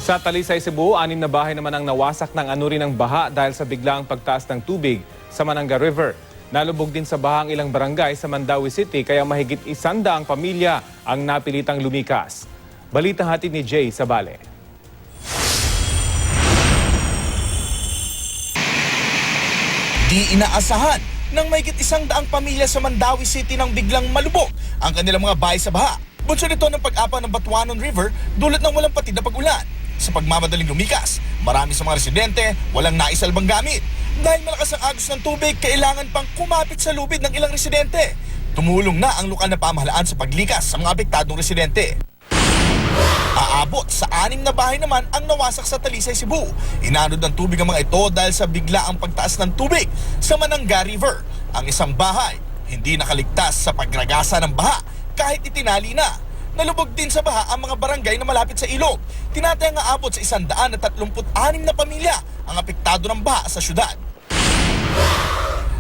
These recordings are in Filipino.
Sa Talisay, Cebu, 6 na bahay naman ang nawasak ng anuri ng baha dahil sa biglaang pagtaas ng tubig sa Mananga River. Nalubog din sa baha ang ilang barangay sa Mandaue City kaya mahigit 100 pamilya ang napilitang lumikas. Balitang hatid ni Jay Sabale. Di inaasahan ng mahigit 100 pamilya sa Mandaue City nang biglang malubog ang kanilang mga bahay sa baha. Bunso nito ng pag-apa ng Batuanon River dulot ng walang patid na pag-ulan. Sa pagmamadaling lumikas, marami sa mga residente walang naisalbang gamit. Dahil malakas ang agos ng tubig, kailangan pang kumapit sa lubid ng ilang residente. Tumulong na ang lokal na pamahalaan sa paglikas sa mga apektadong residente. Aabot sa 6 na bahay naman ang nawasak sa Talisay, Cebu. Inanod ng tubig ang mga ito dahil sa biglaang pagtaas ng tubig sa Mananga River. Ang isang bahay hindi nakaligtas sa pagragasa ng baha kahit itinali na. Nalubog din sa baha ang mga barangay na malapit sa ilog. Tinatayang aabot sa 136 na pamilya ang apektado ng baha sa syudad.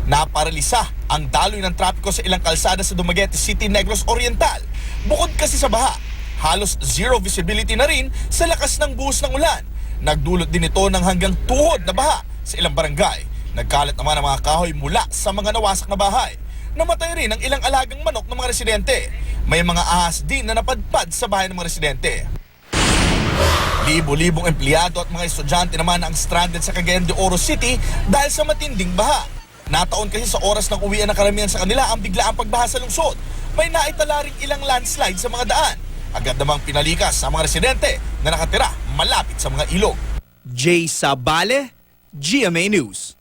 Naparalisa ang daloy ng trapiko sa ilang kalsada sa Dumaguete City, Negros Oriental. Bukod kasi sa baha, halos zero visibility na rin sa lakas ng buhos ng ulan. Nagdulot din ito ng hanggang tuhod na baha sa ilang barangay. Nagkalat naman ang mga kahoy mula sa mga nawasak na bahay. Namatay rin ang ilang alagang manok ng mga residente. May mga ahas din na napadpad sa bahay ng mga residente. Libo-libong empleyado at mga estudyante naman ang stranded sa Cagayan de Oro City dahil sa matinding baha. Nataon kasi sa oras ng uwian ng karamihan sa kanila ang biglaang pagbaha sa lungsod. May naitala ring ilang landslide sa mga daan. Agad namang pinalikas sa mga residente na nakatira malapit sa mga ilog. Jay Sabale, GMA News.